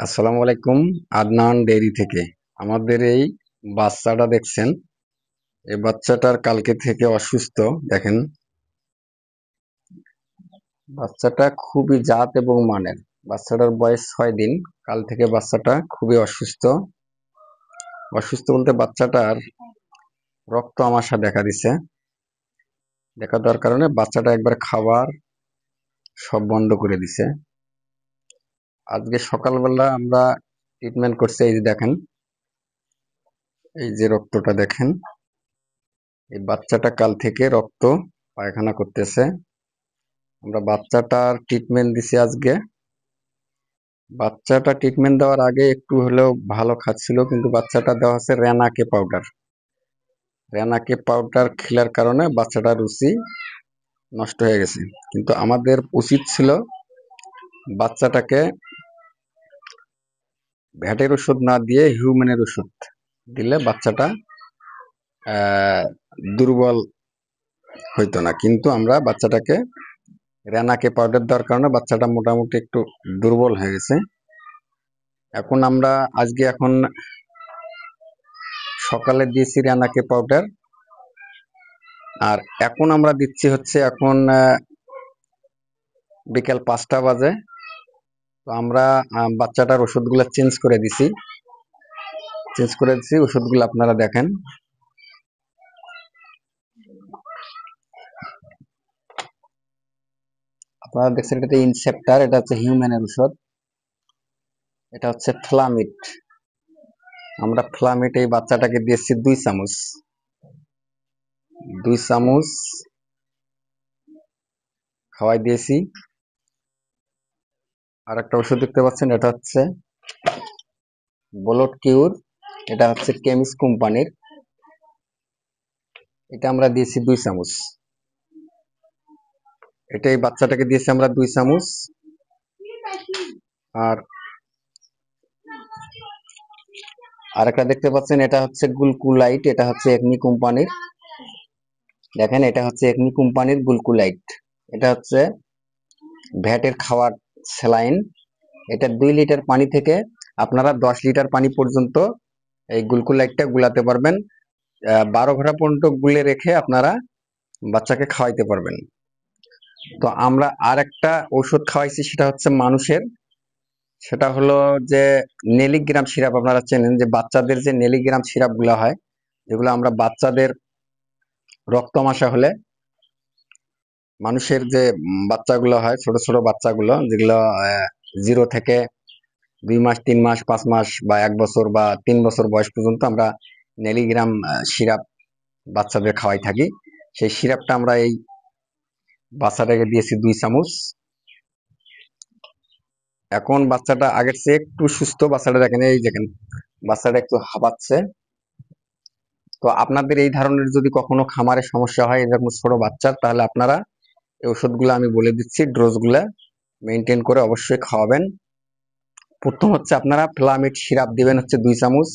আসসালামু আলাইকুম। আদনান ডেইরি থেকে আমাদের এই বাচ্চাটা দেখছেন। এই বাচ্চাটার কালকে থেকে অসুস্থ। দেখেন, বাচ্চাটা খুবই জাত এবং মানের। বাচ্চাটার বয়স 6 দিন। কাল থেকে বাচ্চাটা খুবই অসুস্থ। অসুস্থ বলতে বাচ্চাটার রক্ত আমাশা দেখা দিছে। দেখা দেওয়ার কারণে বাচ্চাটা একবার খাবার সব বন্ধ করে দিছে। আজকে সকালবেলা আমরা ট্রিটমেন্ট করছি। এই যে দেখেন, এই যে রক্তটা দেখেন। এই বাচ্চাটা কাল থেকে রক্ত পায়খানা করতেছে। আমরা বাচ্চাটার ট্রিটমেন্ট দিছি আজকে। বাচ্চাটা ট্রিটমেন্ট দেওয়ার আগে একটু হলেও ভালো খাচ্ছিল, কিন্তু বাচ্চাটা দেওয়া হচ্ছে রেনাকে পাউডার। রেনাকে পাউডার খেলার কারণে বাচ্চাটার রুচি নষ্ট হয়ে গেছে। কিন্তু আমাদের উচিত ছিল বাচ্চাটাকে ভ্যাটের ওষুধ না দিয়ে হিউম্যানের ওষুধ দিলে বাচ্চাটা দুর্বল হইতো না। কিন্তু আমরা বাচ্চাটাকে রেনাকে পাউডার দেওয়ার কারণে বাচ্চাটা মোটামুটি একটু দুর্বল হয়ে গেছে। এখন সকালে দিয়েছি রেনাকে পাউডার, আর এখন আমরা দিচ্ছি হচ্ছে এখন বিকেল 5টা বাজে। তো আমরা বাচ্চাটার ওষুধগুলো চেঞ্জ করে দিছি। ওষুধগুলো আপনারা দেখেন। আপনারা দেখছেন এটাতে ইনসেপ্টার, এটা হচ্ছে হিউম্যানের ওষুধ। এটা হচ্ছে ফ্লামিট। আমরা ফ্লামিট এই বাচ্চাটাকে দিয়েছি 2 চামচ। 2 চামচ খাওয়াই দিয়েছি। আর একটা ওষুধ দেখতে পাচ্ছেন, এটা হচ্ছে ব্লড কিউর। এটা হচ্ছে কেমিস কোম্পানির। এটা আমরা দিয়েছি 2 চামচ। এটা এই বাচ্চাটাকে দিয়েছি আমরা 2 চামচ। আর আরেকটা দেখতে পাচ্ছেন, এটা হচ্ছে গুলকুলাইট। এটা হচ্ছে একমি কোম্পানির। দেখেন, এটা হচ্ছে একমি কোম্পানির গুলকুলাইট। এটা হচ্ছে ভ্যাটের খাওয়ার স্যালাইন। এটা 2 লিটার পানি থেকে আপনারা 10 লিটার পানি পর্যন্ত এই গুলকুলাইটটা গুলাতে পারবেন। 12 ঘন্টা পর্যন্ত গুলে রেখে আপনারা বাচ্চাকে খাওয়াইতে পারবেন। তো আমরা আরেকটা ওষুধ খাওয়াইছি, সেটা হচ্ছে মানুষের। সেটা হলো যে নেলিগ্রাম সিরাপ। আপনারা চেনেন যে বাচ্চাদের যে নেলিগ্রাম সিরাপ গুলা হয়, যেগুলো আমরা বাচ্চাদের রক্তমাশা হলে, মানুষের যে বাচ্চাগুলো হয়, ছোট ছোট বাচ্চাগুলো যেগুলো 0 থেকে 2 মাস, 3 মাস, 5 মাস বা 1 বছর বা 3 বছর বয়স পর্যন্ত আমরা নেলিগ্রাম সিরাপ বাচ্চাদের খাওয়াই থাকি। সেই সিরাপটা আমরা এই বাচ্চাটাকে দিয়েছি 2 চামচ। এখন বাচ্চাটা আগের চেয়ে একটু সুস্থ। বাচ্চাটা দেখেন, এই দেখেন বাচ্চাটা একটু হাঁপাচ্ছে। তো আপনাদের এই ধরনের যদি কখনো খামারে সমস্যা হয় এরকম ছোট বাচ্চার, তাহলে আপনারা এই ওষুধগুলো আমি বলে দিচ্ছি, ডোজগুলা মেনটেন করে অবশ্যই খাওয়াবেন। প্রথম হচ্ছে আপনারা ফ্লামিট সিরাপ দিবেন হচ্ছে 2 চামচ,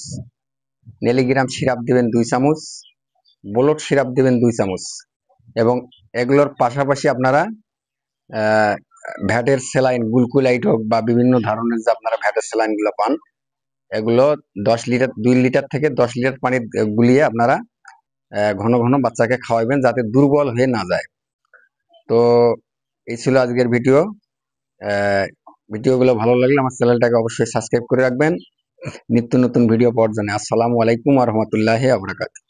নেলিগ্রাম সিরাপ দিবেন 2 চামচ, ব্লড সিরাপ দিবেন 2 চামচ, এবং এগুলোর পাশাপাশি আপনারা ভ্যাটের স্যালাইন, গুলকুলাইট হোক বা বিভিন্ন ধরনের যে আপনারা ভ্যাটের স্যালাইন গুলো পান, এগুলো 2 লিটার থেকে 10 লিটার পানি গুলিয়ে আপনারা ঘন ঘন বাচ্চাকে খাওয়াবেন, যাতে দুর্বল হয়ে না যায়। তো এই ছিল আজকের ভিডিও। ভিডিওগুলো ভালো লাগলে আমার চ্যানেলটাকে অবশ্যই সাবস্ক্রাইব করে রাখবেন নিত্য নতুন ভিডিও পাওয়ার জন্য। আসসালামু আলাইকুম ওয়া রাহমাতুল্লাহি ওয়া বারাকাতুহু।